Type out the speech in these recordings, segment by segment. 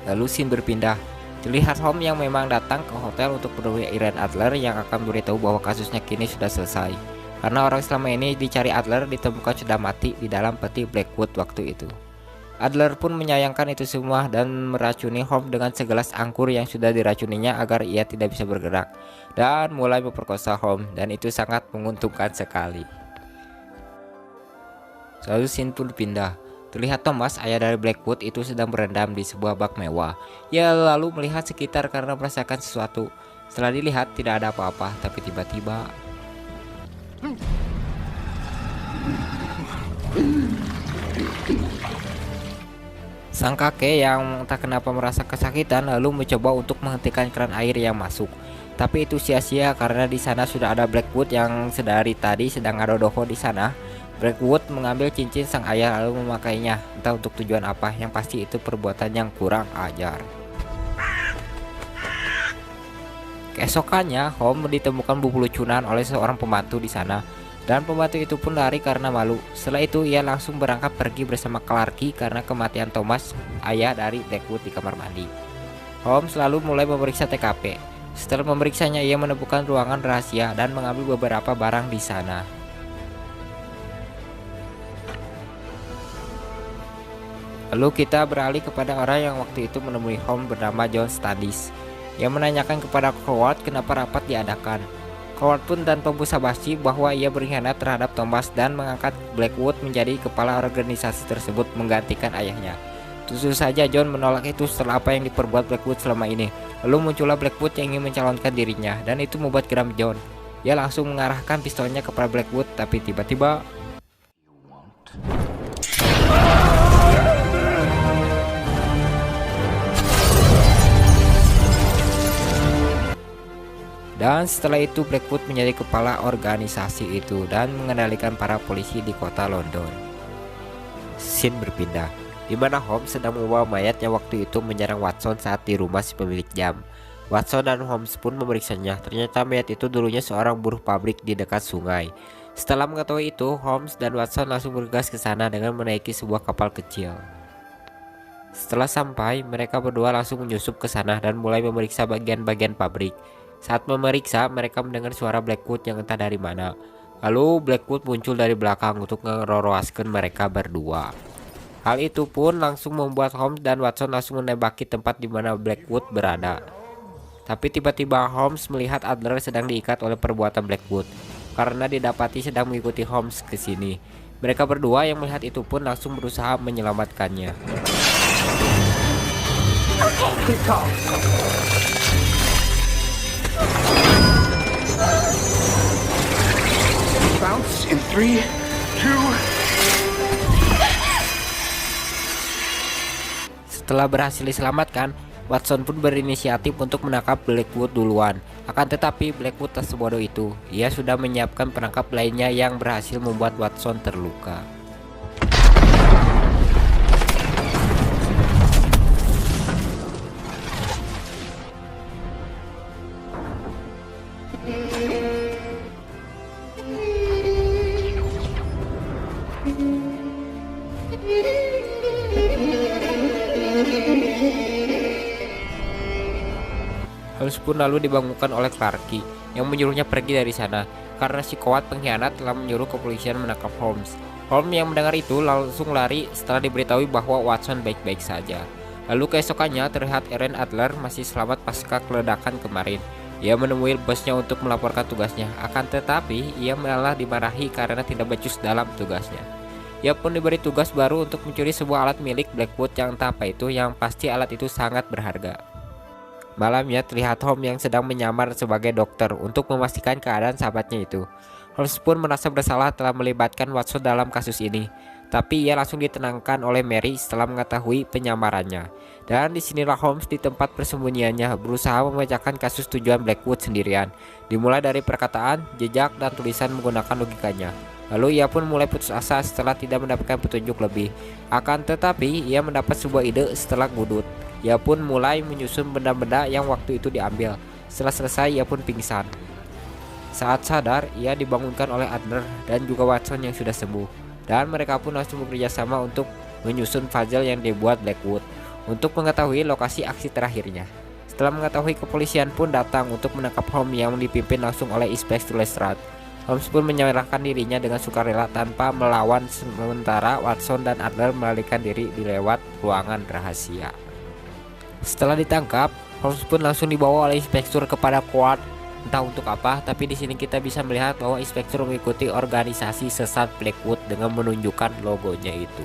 Lalu scene berpindah. Terlihat Holmes yang memang datang ke hotel untuk menemui Irene Adler yang akan memberitahu bahwa kasusnya kini sudah selesai. Karena orang selama ini dicari Adler ditemukan sudah mati di dalam peti Blackwood waktu itu. Adler pun menyayangkan itu semua dan meracuni Holmes dengan segelas anggur yang sudah diracuninya agar ia tidak bisa bergerak, dan mulai memperkosa Holmes, dan itu sangat menguntungkan sekali. Lalu scene pun pindah. Terlihat Thomas, ayah dari Blackwood, itu sedang berendam di sebuah bak mewah. Ia lalu melihat sekitar karena merasakan sesuatu. Setelah dilihat tidak ada apa-apa, tapi tiba-tiba sang kakek yang tak kenapa merasa kesakitan lalu mencoba untuk menghentikan keran air yang masuk. Tapi itu sia-sia karena di sana sudah ada Blackwood yang sedari tadi sedang adodoho di sana. Blackwood mengambil cincin sang ayah lalu memakainya, entah untuk tujuan apa, yang pasti itu perbuatan yang kurang ajar. Keesokannya, Holmes ditemukan bubulucunan oleh seorang pembantu di sana. Dan pembantu itu pun lari karena malu. Setelah itu ia langsung berangkat pergi bersama Clarky karena kematian Thomas, ayah dari Blackwood, di kamar mandi. Holmes lalu mulai memeriksa TKP. Setelah memeriksanya ia menemukan ruangan rahasia dan mengambil beberapa barang di sana. Lalu kita beralih kepada orang yang waktu itu menemui Holmes bernama John Standish, yang menanyakan kepada Coward kenapa rapat diadakan. Coward pun tanpa basa-basi bahwa ia berkhianat terhadap Thomas dan mengangkat Blackwood menjadi kepala organisasi tersebut menggantikan ayahnya. Tentu saja John menolak itu setelah apa yang diperbuat Blackwood selama ini. Lalu muncullah Blackwood yang ingin mencalonkan dirinya dan itu membuat geram John. Ia langsung mengarahkan pistolnya kepada Blackwood, tapi tiba-tiba dan setelah itu Blackwood menjadi kepala organisasi itu dan mengendalikan para polisi di kota London. Scene berpindah, di mana Holmes sedang membawa mayat yang waktu itu menyerang Watson saat di rumah si pemilik jam. Watson dan Holmes pun memeriksanya. Ternyata mayat itu dulunya seorang buruh pabrik di dekat sungai. Setelah mengetahui itu, Holmes dan Watson langsung bergegas ke sana dengan menaiki sebuah kapal kecil. Setelah sampai, mereka berdua langsung menyusup ke sana dan mulai memeriksa bagian-bagian pabrik. Saat memeriksa, mereka mendengar suara Blackwood yang entah dari mana. Lalu Blackwood muncul dari belakang untuk ngeroroskan mereka berdua. Hal itu pun langsung membuat Holmes dan Watson langsung menembaki tempat di mana Blackwood berada. Tapi tiba-tiba Holmes melihat Adler sedang diikat oleh perbuatan Blackwood karena didapati sedang mengikuti Holmes ke sini. Mereka berdua yang melihat itu pun langsung berusaha menyelamatkannya. Bounce in 3, 2. Setelah berhasil diselamatkan, Watson pun berinisiatif untuk menangkap Blackwood duluan. Akan tetapi Blackwood tak sebodoh itu. Ia sudah menyiapkan penangkap lainnya yang berhasil membuat Watson terluka. Holmes pun lalu dibangunkan oleh Clarky yang menyuruhnya pergi dari sana karena si Coward pengkhianat telah menyuruh kepolisian menangkap Holmes. Holmes yang mendengar itu langsung lari setelah diberitahui bahwa Watson baik-baik saja. Lalu keesokannya terlihat Irene Adler masih selamat pasca keledakan kemarin. Ia menemui bosnya untuk melaporkan tugasnya, akan tetapi ia malah dimarahi karena tidak becus dalam tugasnya. Ia pun diberi tugas baru untuk mencuri sebuah alat milik Blackwood yang entah apa itu, yang pasti alat itu sangat berharga. Malamnya terlihat Holmes yang sedang menyamar sebagai dokter untuk memastikan keadaan sahabatnya itu. Holmes pun merasa bersalah telah melibatkan Watson dalam kasus ini, tapi ia langsung ditenangkan oleh Mary setelah mengetahui penyamarannya. Dan disinilah Holmes di tempat persembunyiannya berusaha memecahkan kasus tujuan Blackwood sendirian, dimulai dari perkataan, jejak, dan tulisan menggunakan logikanya. Lalu ia pun mulai putus asa setelah tidak mendapatkan petunjuk lebih. Akan tetapi ia mendapat sebuah ide setelah ngudut. Ia pun mulai menyusun benda-benda yang waktu itu diambil. Setelah selesai ia pun pingsan. Saat sadar ia dibangunkan oleh Adler dan juga Watson yang sudah sembuh. Dan mereka pun langsung bekerja sama untuk menyusun puzzle yang dibuat Blackwood. untuk mengetahui lokasi aksi terakhirnya. Setelah mengetahui, kepolisian pun datang untuk menangkap Holmes yang dipimpin langsung oleh Inspektur Lestrade. Holmes pun menyerahkan dirinya dengan sukarela tanpa melawan, sementara Watson dan Adler melarikan diri di lewat ruangan rahasia. Setelah ditangkap, Holmes pun langsung dibawa oleh Inspektur kepada Quad. Entah untuk apa, tapi di sini kita bisa melihat bahwa Inspektur mengikuti organisasi sesat Blackwood dengan menunjukkan logonya itu.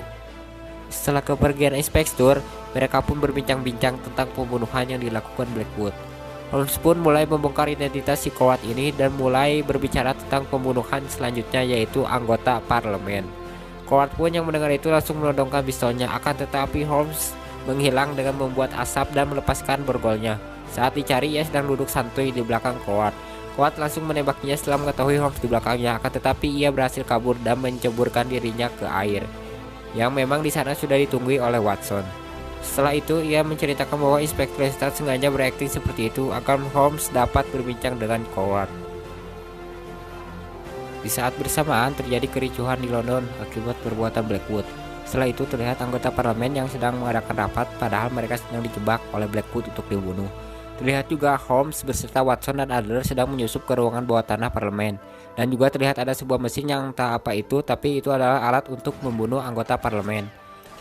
Setelah kepergian Inspektur, mereka pun berbincang-bincang tentang pembunuhan yang dilakukan Blackwood. Holmes pun mulai membongkar identitas si Coward ini dan mulai berbicara tentang pembunuhan selanjutnya, yaitu anggota parlemen. Coward pun yang mendengar itu langsung menodongkan pistolnya, akan tetapi Holmes menghilang dengan membuat asap dan melepaskan borgolnya. Saat dicari, ia sedang duduk santuy di belakang Coward. Coward langsung menembaknya setelah mengetahui Holmes di belakangnya, akan tetapi ia berhasil kabur dan menceburkan dirinya ke air, yang memang di sana sudah ditunggui oleh Watson. Setelah itu, ia menceritakan bahwa Inspektur Lestrade sengaja berakting seperti itu agar Holmes dapat berbincang dengan Coward. Di saat bersamaan terjadi kericuhan di London akibat perbuatan Blackwood. Setelah itu terlihat anggota parlemen yang sedang mengadakan rapat, padahal mereka sedang dijebak oleh Blackwood untuk dibunuh. Terlihat juga Holmes beserta Watson dan Adler sedang menyusup ke ruangan bawah tanah parlemen. Dan juga terlihat ada sebuah mesin yang entah apa itu, tapi itu adalah alat untuk membunuh anggota parlemen.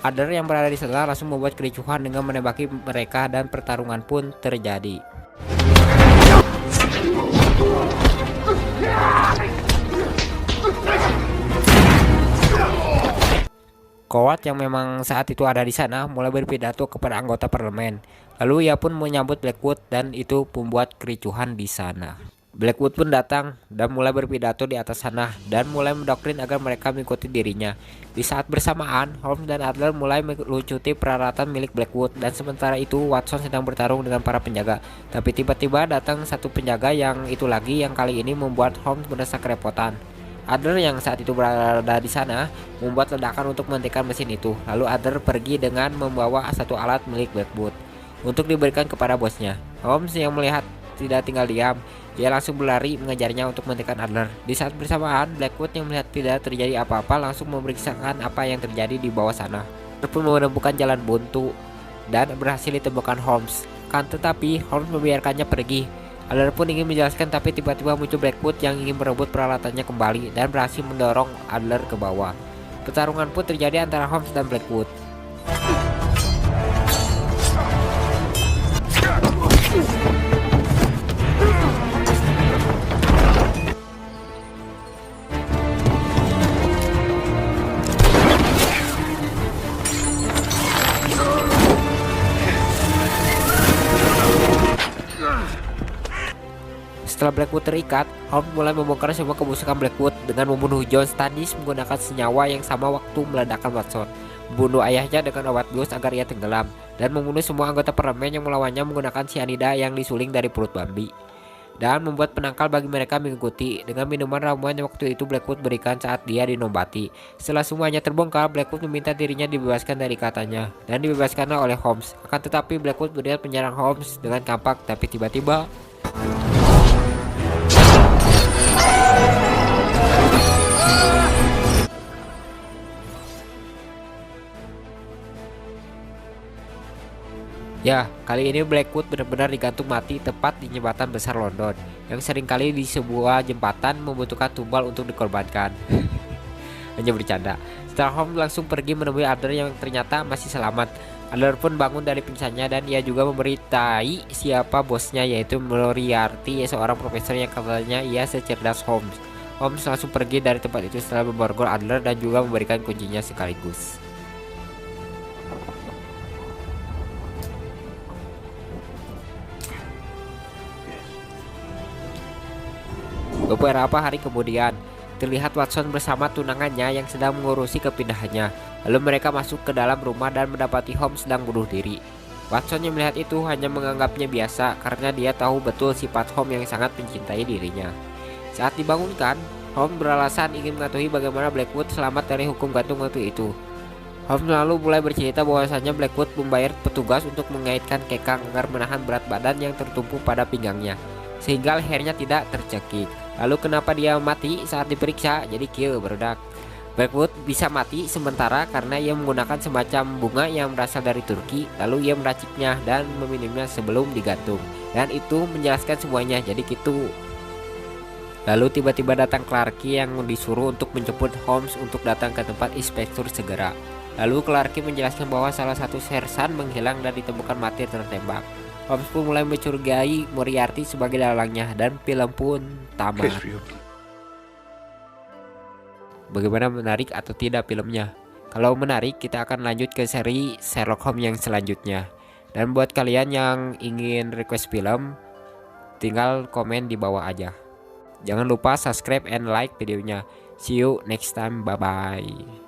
Adler yang berada di sana langsung membuat kericuhan dengan menembaki mereka dan pertarungan pun terjadi. Coward yang memang saat itu ada di sana mulai berpidato kepada anggota parlemen. Lalu ia pun menyambut Blackwood dan itu membuat kericuhan di sana. Blackwood pun datang dan mulai berpidato di atas sana dan mulai mendoktrin agar mereka mengikuti dirinya. Di saat bersamaan, Holmes dan Adler mulai melucuti peralatan milik Blackwood, dan sementara itu Watson sedang bertarung dengan para penjaga. Tapi tiba-tiba datang satu penjaga yang itu lagi, yang kali ini membuat Holmes merasa kerepotan. Adler yang saat itu berada di sana membuat ledakan untuk menghentikan mesin itu. Lalu Adler pergi dengan membawa satu alat milik Blackwood untuk diberikan kepada bosnya. Holmes yang melihat tidak tinggal diam, dia langsung berlari mengejarnya untuk menghentikan Adler. Di saat bersamaan, Blackwood yang melihat tidak terjadi apa-apa langsung memeriksakan apa yang terjadi di bawah sana. Adler pun menemukan jalan buntu dan berhasil ditemukan Holmes. Kan tetapi Holmes membiarkannya pergi. Adler pun ingin menjelaskan, tapi tiba-tiba muncul Blackwood yang ingin merebut peralatannya kembali dan berhasil mendorong Adler ke bawah. Pertarungan pun terjadi antara Holmes dan Blackwood. Setelah Blackwood terikat, Holmes mulai membongkar semua kebusukan Blackwood dengan membunuh John Standish menggunakan senyawa yang sama waktu meledakkan Watson, membunuh ayahnya dengan obat bius agar ia tenggelam, dan membunuh semua anggota parlemen yang melawannya menggunakan cyanida yang disuling dari perut babi, dan membuat penangkal bagi mereka mengikuti dengan minuman ramuan yang waktu itu Blackwood berikan saat dia dinobati. Setelah semuanya terbongkar, Blackwood meminta dirinya dibebaskan dari ikatan dan dibebaskanlah oleh Holmes. Akan tetapi Blackwood berniat menyerang Holmes dengan kampak, tapi tiba-tiba ya, kali ini Blackwood benar-benar digantung mati tepat di jembatan besar London, yang seringkali di sebuah jembatan membutuhkan tumbal untuk dikorbankan. Hanya bercanda. Setelah Holmes langsung pergi menemui Adler yang ternyata masih selamat. Adler pun bangun dari pingsannya dan ia juga memberitai siapa bosnya, yaitu Moriarty, seorang profesor yang katanya ia secerdas Holmes. Holmes langsung pergi dari tempat itu setelah memborgol Adler dan juga memberikan kuncinya sekaligus. Beberapa hari kemudian, terlihat Watson bersama tunangannya yang sedang mengurusi kepindahannya. Lalu mereka masuk ke dalam rumah dan mendapati Holmes sedang bunuh diri. Watson yang melihat itu hanya menganggapnya biasa karena dia tahu betul sifat Holmes yang sangat mencintai dirinya. Saat dibangunkan, Holmes beralasan ingin mengetahui bagaimana Blackwood selamat dari hukum gantung waktu itu. Holmes lalu mulai bercerita bahwasanya Blackwood membayar petugas untuk mengaitkan kekang agar menahan berat badan yang tertumpu pada pinggangnya, sehingga lehernya tidak tercekik. Lalu kenapa dia mati saat diperiksa? Jadi kieu barudak. Blackwood bisa mati sementara karena ia menggunakan semacam bunga yang berasal dari Turki, lalu ia meraciknya dan meminumnya sebelum digantung. Dan itu menjelaskan semuanya, jadi gitu. Lalu tiba-tiba datang Clarke yang disuruh untuk menjemput Holmes untuk datang ke tempat inspektur segera. Lalu Clarke menjelaskan bahwa salah satu sersan menghilang dan ditemukan mati tertembak. Holmes pun mulai mencurigai Moriarty sebagai dalangnya dan film pun tamat. Case reopened. Bagaimana, menarik atau tidak filmnya? Kalau menarik, kita akan lanjut ke seri Sherlock Holmes yang selanjutnya. Dan buat kalian yang ingin request film, tinggal komen di bawah aja. Jangan lupa subscribe and like videonya. See you next time, bye bye.